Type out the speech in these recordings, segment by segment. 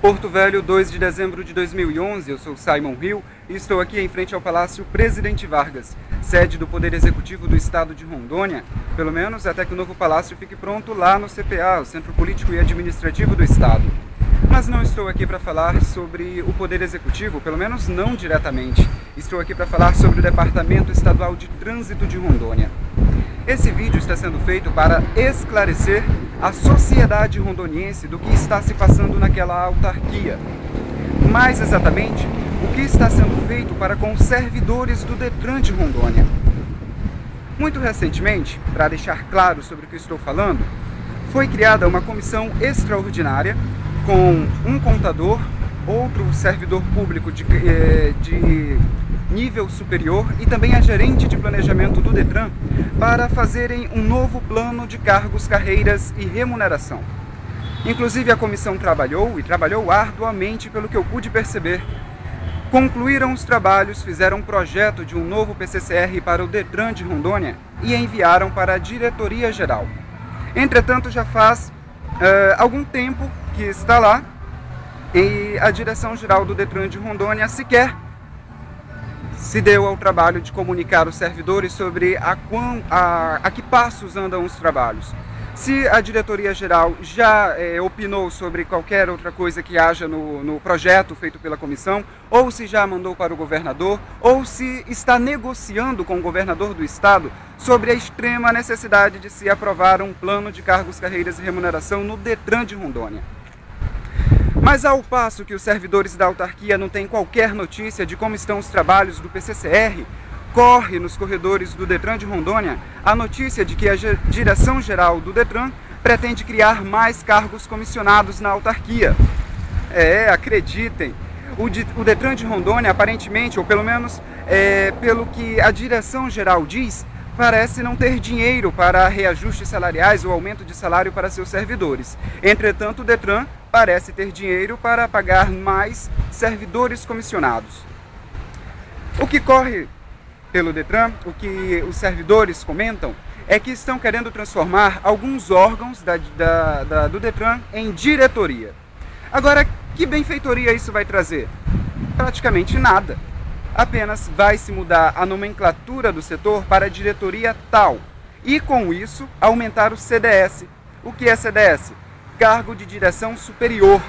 Porto Velho, 2 de dezembro de 2011, eu sou Simon Hill e estou aqui em frente ao Palácio Presidente Vargas, sede do Poder Executivo do Estado de Rondônia, pelo menos até que o novo palácio fique pronto lá no CPA, o Centro Político e Administrativo do Estado. Mas não estou aqui para falar sobre o Poder Executivo, pelo menos não diretamente. Estou aqui para falar sobre o Departamento Estadual de Trânsito de Rondônia. Esse vídeo está sendo feito para esclarecer a sociedade rondoniense do que está se passando naquela autarquia. Mais exatamente, o que está sendo feito para com os servidores do Detran de Rondônia. Muito recentemente, para deixar claro sobre o que estou falando, foi criada uma comissão extraordinária com um contador, outro servidor público de nível superior e também a gerente de planejamento do Detran para fazerem um novo plano de cargos, carreiras e remuneração. Inclusive a comissão trabalhou arduamente, pelo que eu pude perceber. Concluíram os trabalhos, fizeram um projeto de um novo PCCR para o Detran de Rondônia e enviaram para a diretoria geral. Entretanto, já faz algum tempo que está lá e a direção geral do Detran de Rondônia sequer se deu ao trabalho de comunicar os servidores sobre a que passos andam os trabalhos. Se a diretoria geral já opinou sobre qualquer outra coisa que haja no projeto feito pela comissão, ou se já mandou para o governador, ou se está negociando com o governador do estado sobre a extrema necessidade de se aprovar um plano de cargos, carreiras e remuneração no Detran de Rondônia. Mas ao passo que os servidores da autarquia não têm qualquer notícia de como estão os trabalhos do PCCR, corre nos corredores do Detran de Rondônia a notícia de que a direção-geral do Detran pretende criar mais cargos comissionados na autarquia. Acreditem, o Detran de Rondônia aparentemente, ou pelo menos pelo que a direção-geral diz, parece não ter dinheiro para reajustes salariais ou aumento de salário para seus servidores. Entretanto, o Detran parece ter dinheiro para pagar mais servidores comissionados. O que corre pelo Detran, o que os servidores comentam, é que estão querendo transformar alguns órgãos do Detran em diretoria. Agora, que benfeitoria isso vai trazer? Praticamente nada. Apenas vai se mudar a nomenclatura do setor para diretoria tal e, com isso, aumentar o CDS. O que é CDS? Cargo de Direção Superior.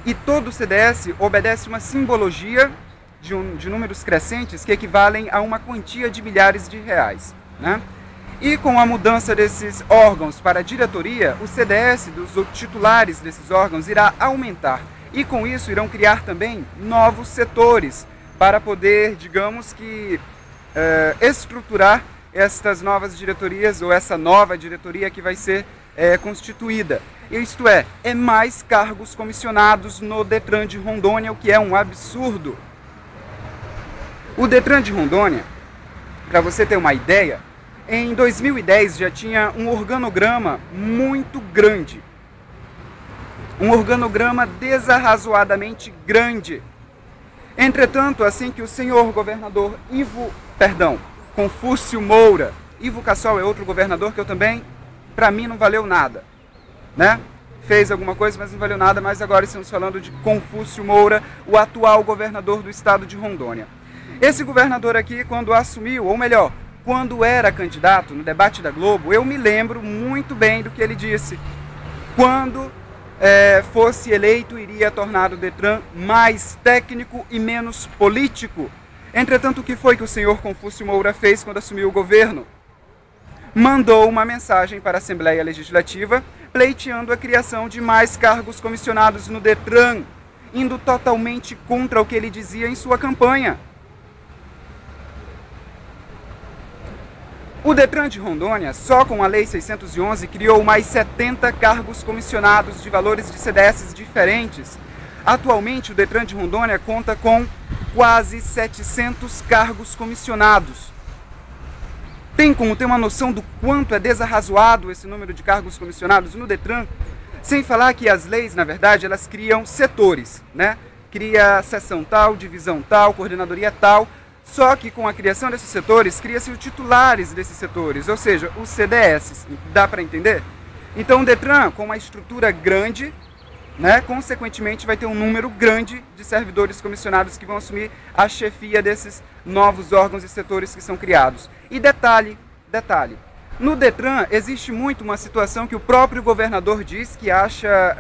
E todo CDS obedece uma simbologia de números crescentes que equivalem a uma quantia de milhares de reais, né? E com a mudança desses órgãos para a diretoria, o CDS dos titulares desses órgãos irá aumentar. E com isso irão criar também novos setores para poder, digamos que, estruturar estas novas diretorias ou essa nova diretoria que vai ser constituída. Isto é mais cargos comissionados no Detran de Rondônia, o que é um absurdo. O Detran de Rondônia, para você ter uma ideia, em 2010 já tinha um organograma muito grande. Um organograma desarrazoadamente grande. Entretanto, assim que o senhor governador Confúcio Moura, Ivo Cassol é outro governador que eu também, para mim, não valeu nada, né? Fez alguma coisa, mas não valeu nada, mas agora estamos falando de Confúcio Moura, o atual governador do estado de Rondônia. Esse governador aqui, quando assumiu, ou melhor, quando era candidato no debate da Globo, eu me lembro muito bem do que ele disse. Quando fosse eleito, iria tornar o Detran mais técnico e menos político. Entretanto, o que foi que o senhor Confúcio Moura fez quando assumiu o governo? Mandou uma mensagem para a Assembleia Legislativa pleiteando a criação de mais cargos comissionados no Detran, indo totalmente contra o que ele dizia em sua campanha. O Detran de Rondônia, só com a Lei 611, criou mais 70 cargos comissionados de valores de CDS diferentes. Atualmente, o Detran de Rondônia conta com quase 700 cargos comissionados. Tem como ter uma noção do quanto é desarrazoado esse número de cargos comissionados no Detran? Sem falar que as leis, na verdade, elas criam setores, né? Cria seção tal, divisão tal, coordenadoria tal. Só que com a criação desses setores, cria-se os titulares desses setores, ou seja, os CDS. Dá para entender? Então o Detran, com uma estrutura grande, né? Consequentemente, vai ter um número grande de servidores comissionados que vão assumir a chefia desses novos órgãos e setores que são criados. E detalhe, no Detran existe muito uma situação que o próprio governador diz que acha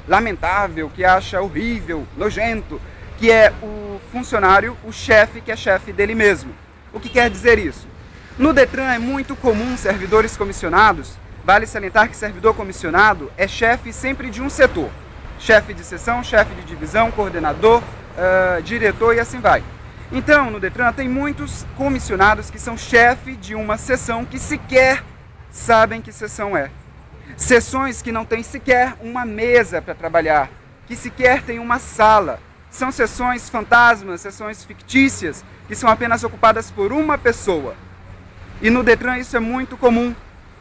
lamentável, que acha horrível, nojento, que é o funcionário, o chefe, que é chefe dele mesmo. O que quer dizer isso? No Detran é muito comum servidores comissionados, vale salientar que servidor comissionado é chefe sempre de um setor. Chefe de seção, chefe de divisão, coordenador, diretor e assim vai. Então, no Detran tem muitos comissionados que são chefe de uma seção que sequer sabem que seção é. Seções que não têm sequer uma mesa para trabalhar, que sequer tem uma sala. São seções fantasmas, seções fictícias, que são apenas ocupadas por uma pessoa. E no Detran isso é muito comum.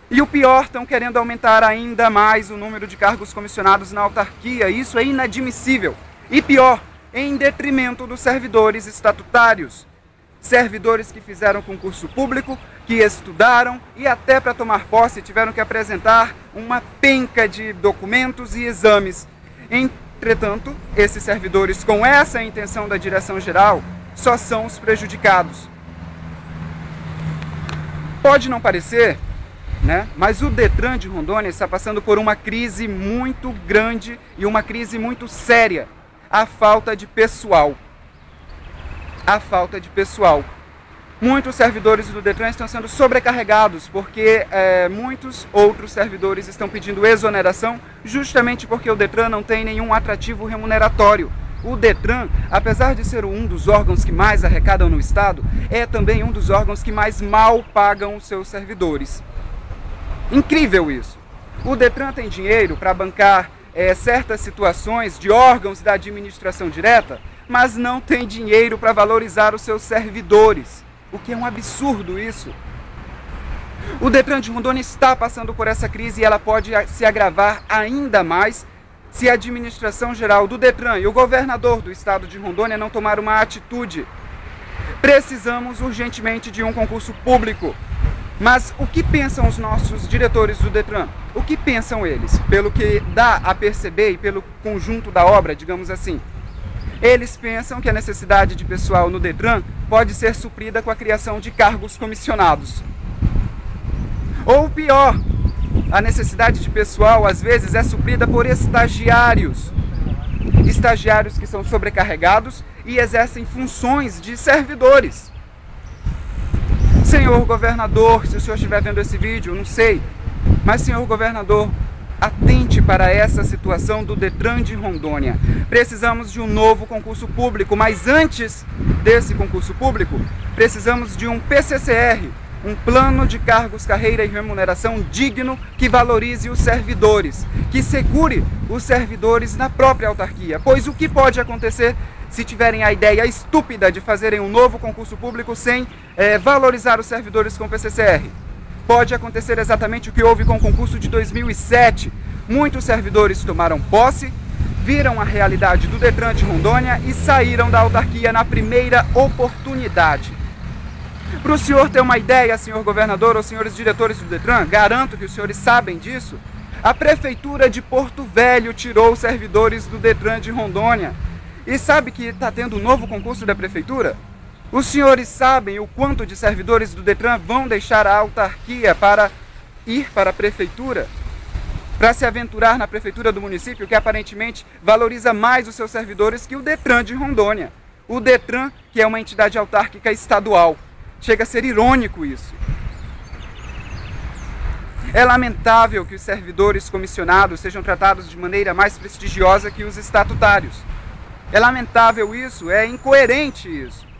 E o pior, estão querendo aumentar ainda mais o número de cargos comissionados na autarquia. Isso é inadmissível. E pior, em detrimento dos servidores estatutários. Servidores que fizeram concurso público, que estudaram e até para tomar posse tiveram que apresentar uma penca de documentos e exames. Entretanto, esses servidores, com essa intenção da direção-geral, só são os prejudicados. Pode não parecer, né? Mas o Detran de Rondônia está passando por uma crise muito grande e uma crise muito séria. A falta de pessoal. Muitos servidores do Detran estão sendo sobrecarregados porque muitos outros servidores estão pedindo exoneração justamente porque o Detran não tem nenhum atrativo remuneratório. O Detran, apesar de ser um dos órgãos que mais arrecadam no Estado, é também um dos órgãos que mais mal pagam os seus servidores. Incrível isso. O Detran tem dinheiro para bancar certas situações de órgãos da administração direta, mas não tem dinheiro para valorizar os seus servidores, o que é um absurdo isso. O Detran de Rondônia está passando por essa crise e ela pode se agravar ainda mais se a administração geral do Detran e o governador do estado de Rondônia não tomar uma atitude. Precisamos urgentemente de um concurso público. Mas o que pensam os nossos diretores do Detran? O que pensam eles? Pelo que dá a perceber e pelo conjunto da obra, digamos assim. Eles pensam que a necessidade de pessoal no Detran pode ser suprida com a criação de cargos comissionados. Ou pior, a necessidade de pessoal às vezes é suprida por estagiários. Estagiários que são sobrecarregados e exercem funções de servidores. Senhor governador, se o senhor estiver vendo esse vídeo, não sei, mas senhor governador, atente para essa situação do Detran de Rondônia. Precisamos de um novo concurso público, mas antes desse concurso público, precisamos de um PCCR, um plano de cargos, carreira e remuneração digno que valorize os servidores, que segure os servidores na própria autarquia. Pois o que pode acontecer se tiverem a ideia estúpida de fazerem um novo concurso público sem valorizar os servidores com PCCR? Pode acontecer exatamente o que houve com o concurso de 2007. Muitos servidores tomaram posse, viram a realidade do Detran de Rondônia e saíram da autarquia na primeira oportunidade. Para o senhor ter uma ideia, senhor governador ou senhores diretores do Detran, garanto que os senhores sabem disso, a prefeitura de Porto Velho tirou os servidores do Detran de Rondônia. E sabe que está tendo um novo concurso da prefeitura? Os senhores sabem o quanto de servidores do Detran vão deixar a autarquia para ir para a prefeitura? Para se aventurar na prefeitura do município, que aparentemente valoriza mais os seus servidores que o Detran de Rondônia. O Detran, que é uma entidade autárquica estadual. Chega a ser irônico isso. É lamentável que os servidores comissionados sejam tratados de maneira mais prestigiosa que os estatutários. É lamentável isso, é incoerente isso.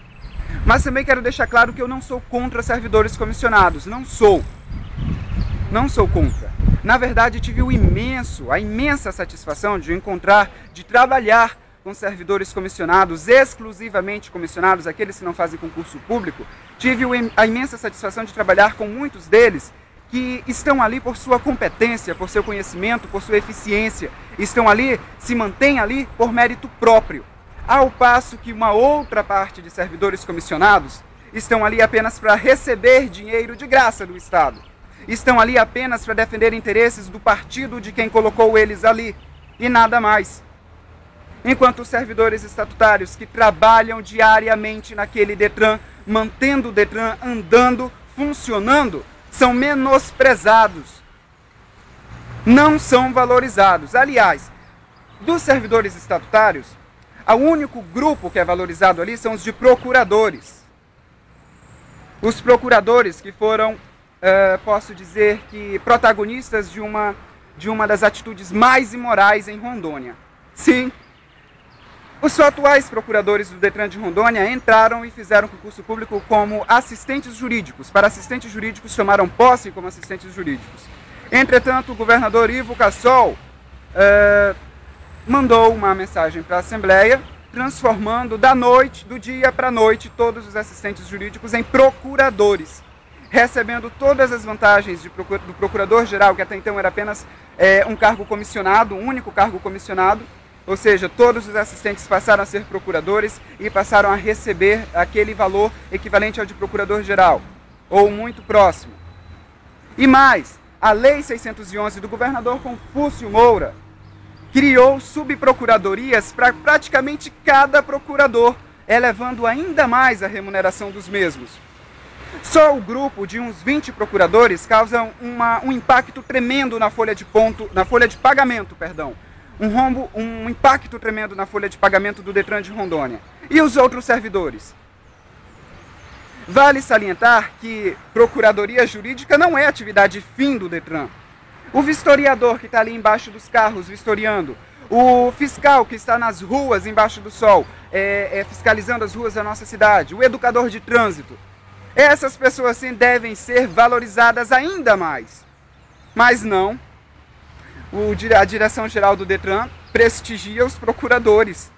Mas também quero deixar claro que eu não sou contra servidores comissionados, não sou. Não sou contra. Na verdade, tive a imensa satisfação de trabalhar com servidores comissionados, exclusivamente comissionados, aqueles que não fazem concurso público. Tive a imensa satisfação de trabalhar com muitos deles que estão ali por sua competência, por seu conhecimento, por sua eficiência, estão ali, se mantêm ali por mérito próprio. Ao passo que uma outra parte de servidores comissionados estão ali apenas para receber dinheiro de graça do Estado. Estão ali apenas para defender interesses do partido de quem colocou eles ali. e nada mais. Enquanto os servidores estatutários que trabalham diariamente naquele Detran, mantendo o Detran andando, funcionando, são menosprezados, não são valorizados. Aliás, dos servidores estatutários, o único grupo que é valorizado ali são os de procuradores. Os procuradores que foram, posso dizer que, protagonistas de uma das atitudes mais imorais em Rondônia. Sim, os atuais procuradores do Detran de Rondônia entraram e fizeram concurso público como assistentes jurídicos. Para assistentes jurídicos, tomaram posse como assistentes jurídicos. Entretanto, o governador Ivo Cassol mandou uma mensagem para a Assembleia, transformando do dia para a noite, todos os assistentes jurídicos em procuradores, recebendo todas as vantagens do procurador-geral, que até então era apenas um cargo comissionado, um único cargo comissionado. Ou seja, todos os assistentes passaram a ser procuradores e passaram a receber aquele valor equivalente ao de procurador-geral, ou muito próximo. E mais, a Lei 611 do governador Confúcio Moura criou subprocuradorias para praticamente cada procurador, elevando ainda mais a remuneração dos mesmos. Só o grupo de uns 20 procuradores causa um impacto tremendo na folha de pagamento, um impacto tremendo na folha de pagamento do Detran de Rondônia. E os outros servidores? Vale salientar que procuradoria jurídica não é atividade fim do Detran. O vistoriador que está ali embaixo dos carros vistoriando, o fiscal que está nas ruas embaixo do sol, fiscalizando as ruas da nossa cidade, o educador de trânsito, essas pessoas sim devem ser valorizadas ainda mais. Mas não. A direção-geral do Detran prestigia os procuradores.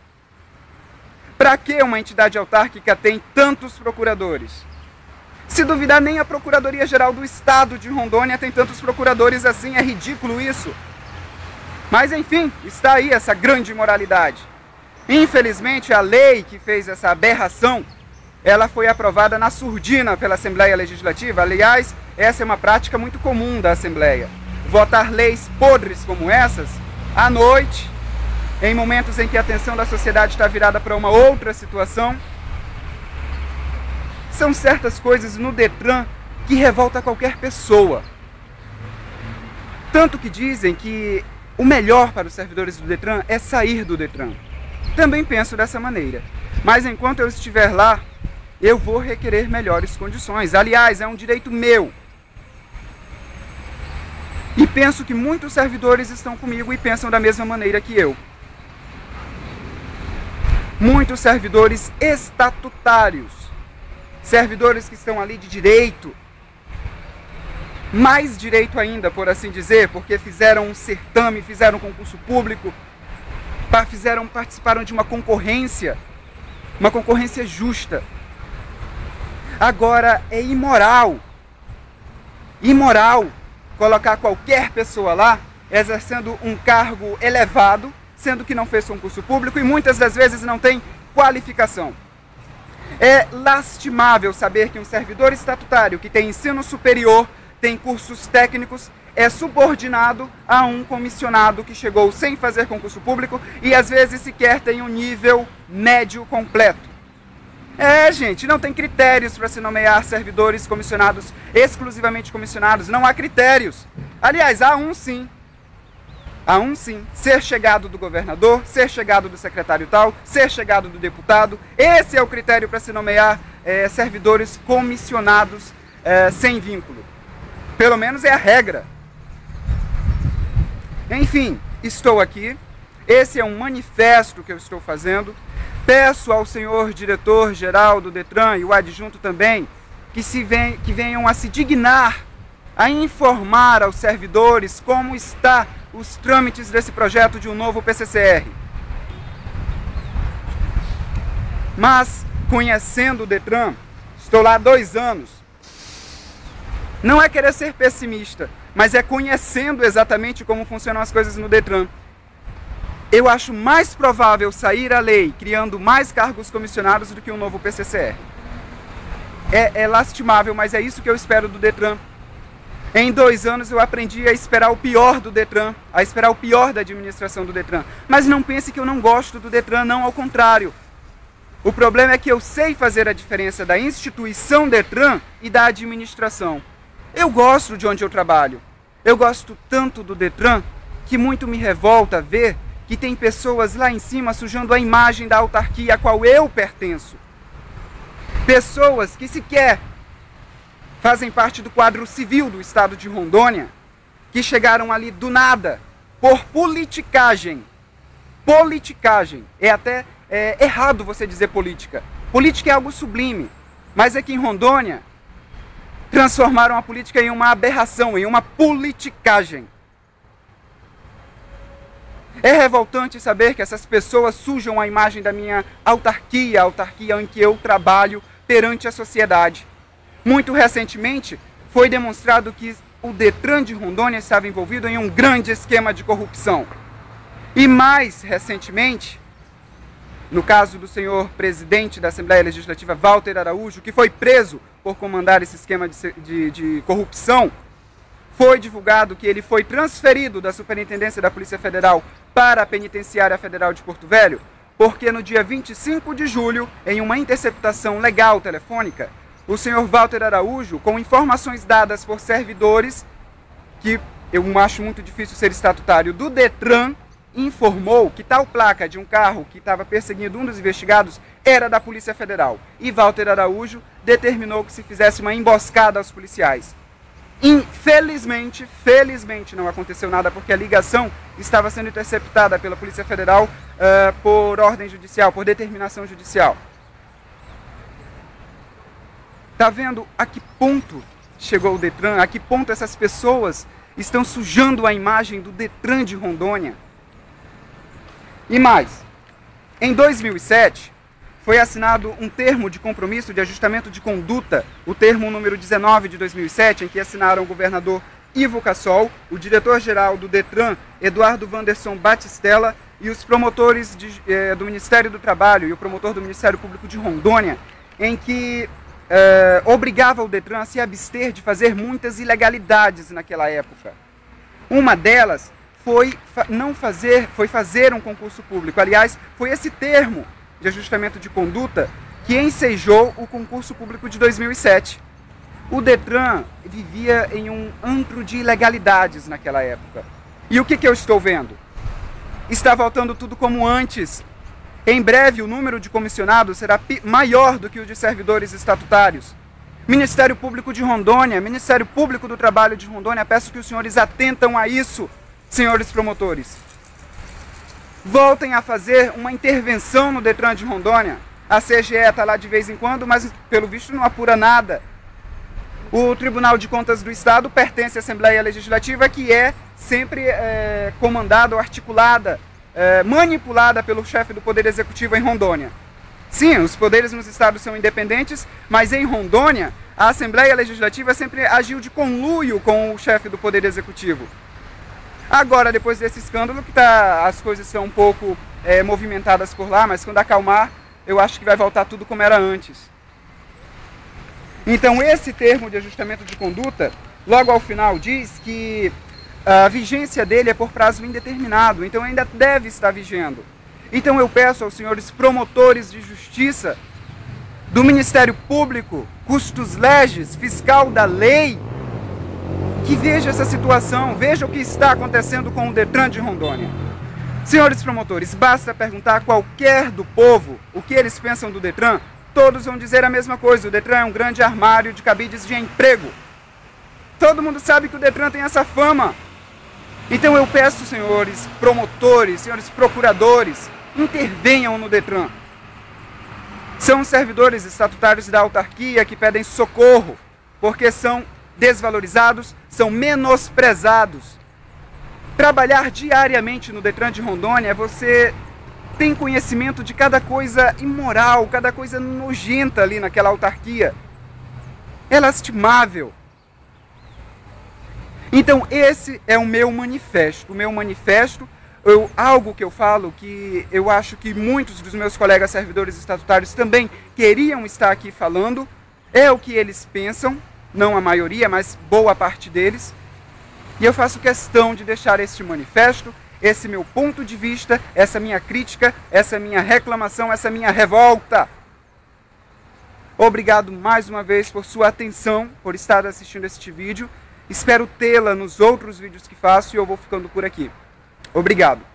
Para que uma entidade autárquica tem tantos procuradores? Se duvidar, nem a Procuradoria-Geral do Estado de Rondônia tem tantos procuradores assim, é ridículo isso. Mas enfim, está aí essa grande imoralidade. Infelizmente, a lei que fez essa aberração, ela foi aprovada na surdina pela Assembleia Legislativa. Aliás, essa é uma prática muito comum da Assembleia. Votar leis podres como essas, à noite, em momentos em que a atenção da sociedade está virada para uma outra situação. São certas coisas no Detran que revoltam qualquer pessoa. Tanto que dizem que o melhor para os servidores do Detran é sair do Detran. Também penso dessa maneira. Mas enquanto eu estiver lá, eu vou requerer melhores condições. Aliás, é um direito meu. E penso que muitos servidores estão comigo e pensam da mesma maneira que eu. Muitos servidores estatutários, servidores que estão ali de direito, mais direito ainda, por assim dizer, porque fizeram um certame, fizeram um concurso público, participaram de uma concorrência justa. Agora, é imoral colocar qualquer pessoa lá exercendo um cargo elevado, sendo que não fez concurso público e muitas das vezes não tem qualificação. É lastimável saber que um servidor estatutário que tem ensino superior, tem cursos técnicos, é subordinado a um comissionado que chegou sem fazer concurso público e às vezes sequer tem um nível médio completo. Gente, não tem critérios para se nomear servidores comissionados, exclusivamente comissionados, não há critérios. Aliás, há um sim, ser chegado do governador, ser chegado do secretário tal, ser chegado do deputado, esse é o critério para se nomear servidores comissionados sem vínculo. Pelo menos é a regra. Enfim, estou aqui, esse é um manifesto que eu estou fazendo. Peço ao senhor diretor-geral do Detran e o adjunto também que venham a se dignar a informar aos servidores como está os trâmites desse projeto de um novo PCCR. Mas, conhecendo o Detran, estou lá há 2 anos, não é querer ser pessimista, mas é conhecendo exatamente como funcionam as coisas no Detran. Eu acho mais provável sair a lei criando mais cargos comissionados do que um novo PCCR. É lastimável, mas é isso que eu espero do Detran. Em 2 anos eu aprendi a esperar o pior do Detran, a esperar o pior da administração do Detran. Mas não pense que eu não gosto do Detran, não, ao contrário. O problema é que eu sei fazer a diferença da instituição Detran e da administração. Eu gosto de onde eu trabalho. Eu gosto tanto do Detran que muito me revolta ver que tem pessoas lá em cima sujando a imagem da autarquia a qual eu pertenço. Pessoas que sequer fazem parte do quadro civil do estado de Rondônia, que chegaram ali do nada, por politicagem. Politicagem. É até errado você dizer política. Política é algo sublime, mas aqui em Rondônia transformaram a política em uma aberração, em uma politicagem. É revoltante saber que essas pessoas sujam a imagem da minha autarquia, a autarquia em que eu trabalho perante a sociedade. Muito recentemente, foi demonstrado que o Detran de Rondônia estava envolvido em um grande esquema de corrupção. E mais recentemente, no caso do senhor presidente da Assembleia Legislativa, Walter Araújo, que foi preso por comandar esse esquema de corrupção, foi divulgado que ele foi transferido da Superintendência da Polícia Federal para a Penitenciária Federal de Porto Velho, porque no dia 25 de julho, em uma interceptação legal telefônica, o senhor Walter Araújo, com informações dadas por servidores, que eu acho muito difícil ser estatutário, do Detran, informou que tal placa de um carro que estava perseguindo um dos investigados era da Polícia Federal. E Walter Araújo determinou que se fizesse uma emboscada aos policiais. Infelizmente, felizmente não aconteceu nada, porque a ligação estava sendo interceptada pela Polícia Federal por ordem judicial, por determinação judicial. Está vendo a que ponto chegou o Detran? A que ponto essas pessoas estão sujando a imagem do Detran de Rondônia? E mais, em 2007, foi assinado um termo de compromisso de ajustamento de conduta, o termo número 19 de 2007, em que assinaram o governador Ivo Cassol, o diretor-geral do Detran, Eduardo Wanderson Batistella, e os promotores do Ministério do Trabalho e o promotor do Ministério Público de Rondônia, em que obrigava o Detran a se abster de fazer muitas ilegalidades naquela época. Uma delas foi fazer um concurso público. Aliás, foi esse termo de ajustamento de conduta que ensejou o concurso público de 2007. O Detran vivia em um antro de ilegalidades naquela época. E o que eu estou vendo? Está voltando tudo como antes. Em breve, o número de comissionados será maior do que o de servidores estatutários. Ministério Público de Rondônia, Ministério Público do Trabalho de Rondônia, peço que os senhores atentam a isso, senhores promotores. Voltem a fazer uma intervenção no Detran de Rondônia. A CGE está lá de vez em quando, mas pelo visto não apura nada. O Tribunal de Contas do Estado pertence à Assembleia Legislativa, que é sempre comandada ou articulada, manipulada pelo chefe do Poder Executivo em Rondônia. Sim, os poderes nos estados são independentes, mas em Rondônia, a Assembleia Legislativa sempre agiu de conluio com o chefe do Poder Executivo. Agora, depois desse escândalo, que as coisas estão um pouco movimentadas por lá, mas quando acalmar, eu acho que vai voltar tudo como era antes. Então, esse termo de ajustamento de conduta, logo ao final, diz que a vigência dele é por prazo indeterminado, então ainda deve estar vigendo. Então eu peço aos senhores promotores de justiça, do Ministério Público, custos legis, fiscal da lei, que veja essa situação, veja o que está acontecendo com o Detran de Rondônia. Senhores promotores, basta perguntar a qualquer do povo o que eles pensam do Detran, todos vão dizer a mesma coisa: o Detran é um grande armário de cabides de emprego. Todo mundo sabe que o Detran tem essa fama. Então eu peço, senhores promotores, senhores procuradores, intervenham no Detran. São servidores estatutários da autarquia que pedem socorro, porque são desvalorizados, são menosprezados. Trabalhar diariamente no Detran de Rondônia, você tem conhecimento de cada coisa imoral, cada coisa nojenta ali naquela autarquia. É lastimável. Então esse é o meu manifesto. O meu manifesto, algo que eu falo que eu acho que muitos dos meus colegas servidores estatutários também queriam estar aqui falando, é o que eles pensam, não a maioria, mas boa parte deles. E eu faço questão de deixar este manifesto, esse meu ponto de vista, essa minha crítica, essa minha reclamação, essa minha revolta. Obrigado mais uma vez por sua atenção, por estar assistindo este vídeo. Espero tê-la nos outros vídeos que faço e eu vou ficando por aqui. Obrigado.